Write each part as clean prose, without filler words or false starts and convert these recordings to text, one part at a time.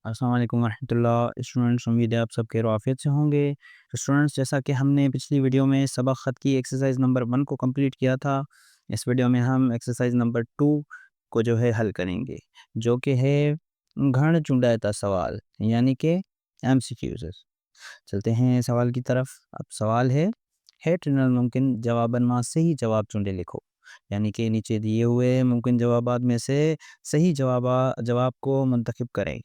अस्सलाम वालेकुम वरहमतुल्लाह। स्टूडेंट्स, उम्मीद है आप सब खैर आफियत से होंगे। स्टूडेंट्स, जैसा कि हमने पिछली वीडियो में सबक ख़त की एक्सरसाइज नंबर 1 को कंप्लीट किया था, इस वीडियो में हम एक्सरसाइज नंबर 2 को जो है हल करेंगे, जो कि है घण चूंडाता सवाल, यानी कि एमसीक्यूज़। चलते हैं सवाल की तरफ। अब सवाल है, हेठ ॾिनल मुमकिन जवाबन मां सही जवाब चूंडे लिखो। यानी कि नीचे दिए हुए मुमकिन जवाबात में से सही जवाब को मुंतखब करें।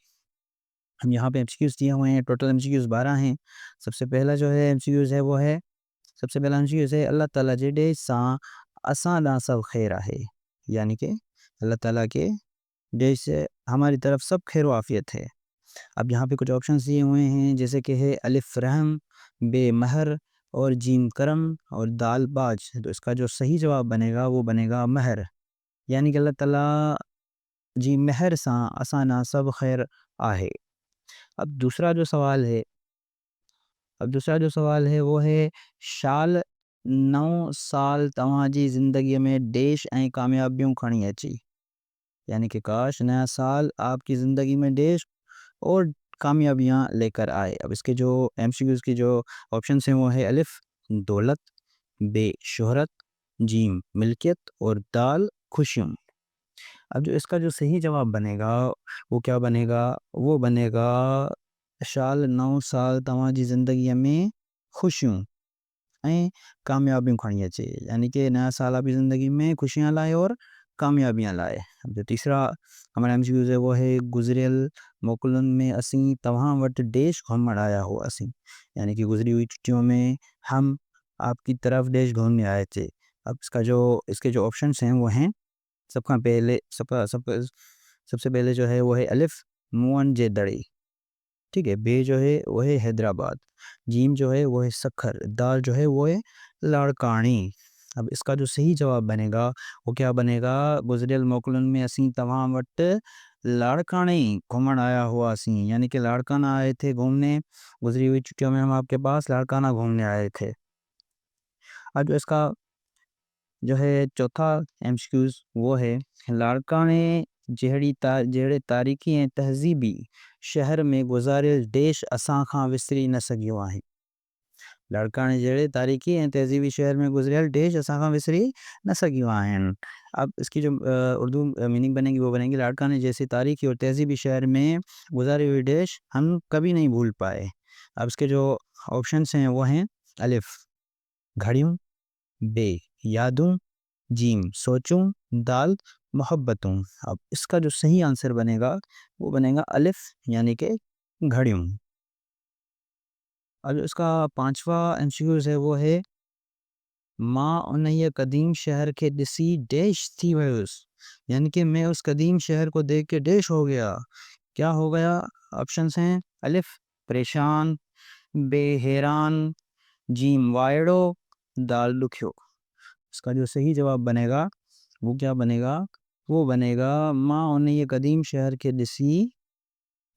हम यहाँ पे एमसीक्यूज़ दिए हुए हैं, टोटल एमसीक्यूज़ 12 हैं। सबसे पहला जो है एमसीक्यूज़ है वो है, सबसे पहला एमसीक्यूज़ है, अल्लाह ताला जेॾे सां असां ॾांहुं सब ख़ैर आहे। यानी कि अल्लाह ताला के देश से हमारी तरफ सब खैर आफियत है। अब यहाँ पे कुछ ऑप्शंस दिए हुए हैं, जैसे कि है अलिफ रहम, बे महर और जीम करम और दाल बाज। तो इसका जो सही जवाब बनेगा वो बनेगा महर, यानी कि अल्लाह ताला जी महर सां असां ॾांहुं सब खैर आहे। अब दूसरा जो सवाल है वो है, शाल 9 साल तव्हांजी ज़िंदगीअ में देश ऐं कामयाबियूं खणी अची। यानी कि काश नया साल आपकी ज़िंदगी में देश और कामयाबियाँ लेकर आए। अब इसके जो एमसीक्यूज़ की जो ऑप्शंस हैं वो है अलिफ दौलत, बे शोहरत, जीम मिल्कियत और दाल खुशियों। अब जो इसका जो सही जवाब बनेगा वो क्या बनेगा? वो बनेगा शाल 9 साल तव्हांजी ज़िंदगीअ में खुशियूं ऐं कामयाबियूं खणी अचे। यानी कि नया साल आपकी ज़िंदगी में खुशियाँ लाए और कामयाबियाँ लाए। अब जो तीसरा हमारा एमसीक्यूज़ है वो है, गुज़रियल मोकलुनि में असीं तव्हां वटि देश घुमण आया हुआसीं। यानी कि गुज़री हुई छुट्टियों में हम आपकी तरफ देश घूमने आए थे। अब इसके जो ऑप्शंस हैं वो हैं, सबका पहले सबसे पहले जो है वो है अलिफ मुअन जे दड़ी। ठीक है, बे जो है वो है हैदराबाद, जीम जो है वो है सखर, दाल जो है वो है लाड़कानी। अब इसका जो सही जवाब बनेगा वो क्या बनेगा? गुज़रियल मोकलुनि में असीं तव्हां वटि लाड़कानी घुमण आया हुआसीं। यानी कि लाड़काना आए थे घूमने, गुज़री हुई छुट्टियों में हम आपके पास लाड़काना घूमने आए थे। अब जो इसका जो है चौथा एमसीक्यूज़ वो है, लाड़काने जहिड़े तारीख़ी ऐं तहज़ीबी शहर में गुज़ारियल देश असां खां विसरी न सघियो आहे। लाड़काने जहिड़े तारीख़ी ऐं तहज़ीबी शहर में गुज़रियल देश असां खां विसरी न सघियो आहिनि। अब इसकी जो उर्दू मीनिंग बनेगी वो बनेगी, लाड़काने जैसे तारीख़ी और तहज़ीबी शहर में गुज़ारे हुए देश हम कभी नहीं भूल पाए। अब इसके जो ऑप्शंस हैं वो हैं अलिफ घड़ियों, बे यादों, जीम सोचूं, दाल मोहब्बतों। अब इसका जो सही आंसर बनेगा वो बनेगा अलिफ, यानी कि घड़ियों। अब जो इसका पांचवा एमसीक्यूज़ है वो है, मां उन्हीअ क़दीम शहर के ॾिसी देश थी वियुसि। यानी कि मैं उस कदीम शहर को देख के देश हो गया। क्या हो गया? ऑप्शंस हैं अलिफ परेशान, बे हैरान, जीम वाइड़ो, दाल दुखियो। इसका जो सही जवाब बनेगा वो क्या बनेगा? वो बनेगा, मां उन्हीअ क़दीम शहर के ॾिसी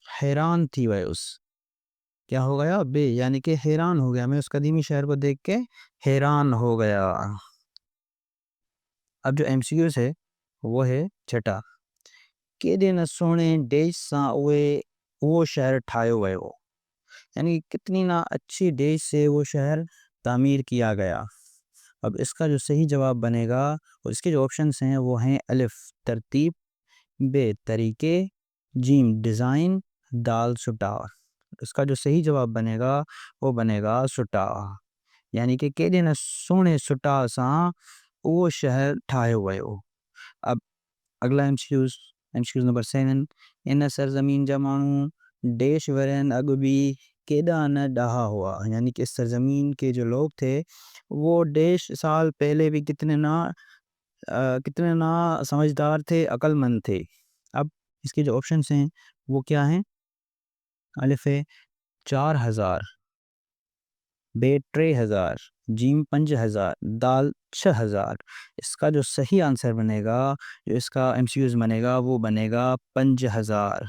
हैरान थी वियुसि। क्या हो गया? बे, यानी कि हैरान हो गया, मैं उस कदीमी शहर को देख के हैरान हो गया। अब जो एमसीक्यूज़ है वो है छठा, केॾे न सुहिणे देश सां उहो शहर ठाहियो वियो। यानी कितनी ना अच्छी देश से वो शहर तामीर किया गया। अब इसका जो सही जवाब बनेगा और इसके जो ऑप्शंस हैं वो हैं अलिफ तरतीब, बे तरीके, जीम डिज़ाइन, दाल सुटार। इसका जो सही जवाब बनेगा वो बनेगा सुटार, यानी कि केॾे न सुहिणे सुटार सां उहो शहर ठाहियो वियो। अब अगला एमसीक्यूज़ नंबर 7, इन सरज़मीन जा माण्हू देश वरनि अॻु बि केॾा न ॾाहा हुआ। यानी कि इस सरज़मीन के जो लोग थे वो देश साल पहले भी कितने ना समझदार थे, अक्लमंद थे। अब इसके जो ऑप्शंस हैं वो क्या हैं? अलिफ है 4000, बे 3000, जीम 5000, दाल 6000। इसका जो सही आंसर बनेगा, जो इसका एमसीक्यूज़ बनेगा वो बनेगा 5000।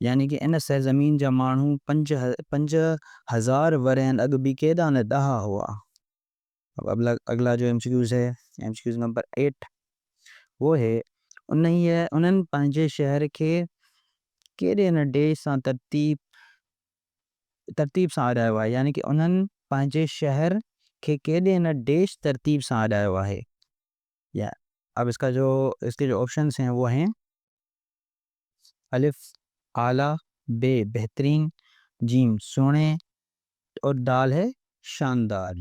यानी कि इन सरज़मीन जा माण्हू 5000 वरनि अॻु बि केॾा न ॾाहा हुआ। अब अगला जो एमसीक्यूज़ है, एमसीक्यूज़ नंबर 8, वो है, उन्हनि पंहिंजे शहर खे कहिड़े हिन देश सां तरतीब सां अॾायो आहे, यानी कि उन्हनि पंहिंजे शहर खे कहिड़े हिन देश तरतीब सां अॾायो आहे। या अब इसके जो ऑप्शंस हैं वो हैं अलिफ आला, बे बेहतरीन, जीम सोने और दाल है शानदार।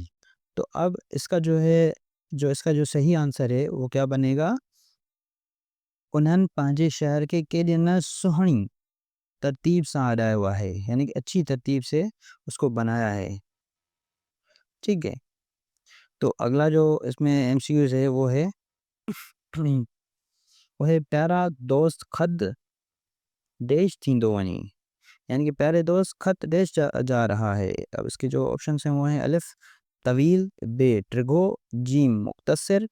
तो अब इसका जो सही आंसर है वो क्या बनेगा, उन्हनि पंहिंजे शहर के केॾे न सुहिणी तरतीब सां अॾायो आहे, यानी कि अच्छी तरतीब से उसको बनाया है। ठीक है, तो अगला जो इसमें एमसीक्यूज है वो है प्यारा दोस्त खत देश थींदो वञे, यानी कि प्यारे दोस्त खत देश जा रहा है। अब इसके जो ऑप्शन हैं वो हैं अलिफ तवील, बे ट्रिगो, जीम मुख्तसर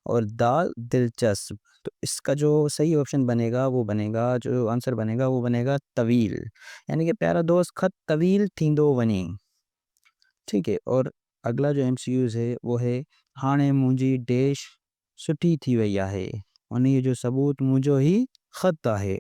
और दाल दिलचस्प। तो इसका जो सही ऑप्शन बनेगा वो बनेगा, जो आंसर बनेगा वो बनेगा तवील, यानी कि प्यारा दोस्त खत तवील थींदो वञे। ठीक है, और अगला जो एमसीक्यूज है वो है हाणे मुंहिंजी देश सुठी थी वई आहे, उन ये जो सबूत मुंहिंजो ही खत आहे।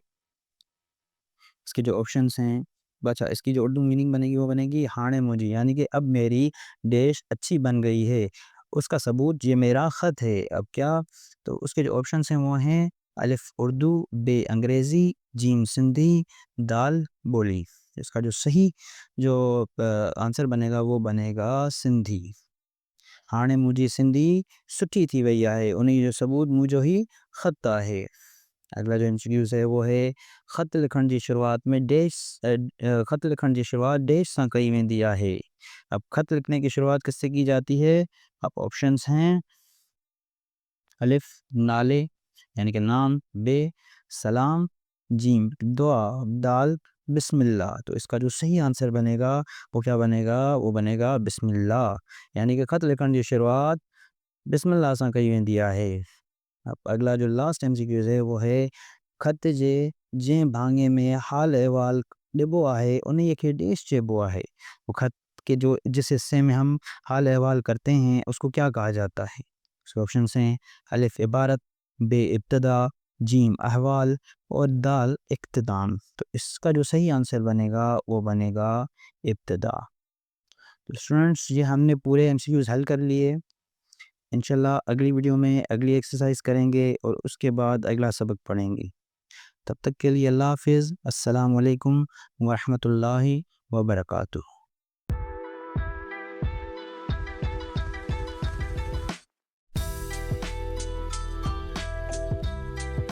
इसके जो ऑप्शंस हैं, अच्छा इसकी जो उर्दू मीनिंग बनेगी वो बनेगी हाणे मुझी, यानी कि अब मेरी देश अच्छी बन गई है, उसका सबूत ये मेरा ख़त है। अब क्या, तो उसके जो ऑप्शंस हैं वो हैं अलिफ उर्दू, बे अंग्रेज़ी, जीम सिंधी, दाल बोली। इसका जो सही जो आंसर बनेगा वो बनेगा सिंधी। हाणे मुंहिंजी सिंधी सुठी थी वई आहे, उन जो सबूत मुंहिंजो ही ख़त आहे। अगला जो एमसीक्यूज़ है वो है ख़त लिखण जी शुरुआत में ख़त लिखण जी शुरुआत देश सां कई वेंदी आहे। अब ख़त लिखने की शुरुआत किससे की जाती है। अब ऑप्शंस हैं अलिफ नाले यानी कि नाम, बे सलाम, जीम दुआ, दाल बिस्मिल्लाह। तो इसका जो सही आंसर बनेगा वो क्या बनेगा, वो बनेगा बिस्मिल्लाह, यानी कि ख़त लिखण जी शुरुआत बिस्मिल्लाह सां कई वेंदी आहे। अब अगला जो लास्ट एमसीक्यूज़ है वो है ख़त जे जंहिं भाङे में हाल अहवाल ॾिबो आहे उन खे देश चइबो आहे। वो ख़त के जो जिस हिस्से में हम हाल अहवाल करते हैं उसको क्या कहा जाता है। उसके ऑप्शन हैं अलिफ इबारत, बे इब्तदा, जीम अहवाल और दाल इख्तिताम। तो इसका जो सही आंसर बनेगा वो बनेगा इब्तदा। तो स्टूडेंट्स ये हमने पूरे एमसीक्यूज़ हल कर लिए। इंशाल्लाह अगली वीडियो में अगली एक्सरसाइज करेंगे और उसके बाद अगला सबक पढ़ेंगे। तब तक के लिए अल्लाह हाफ़िज़, अस्सलामु अलैकुम व रहमतुल्लाहि व बरकातुहू।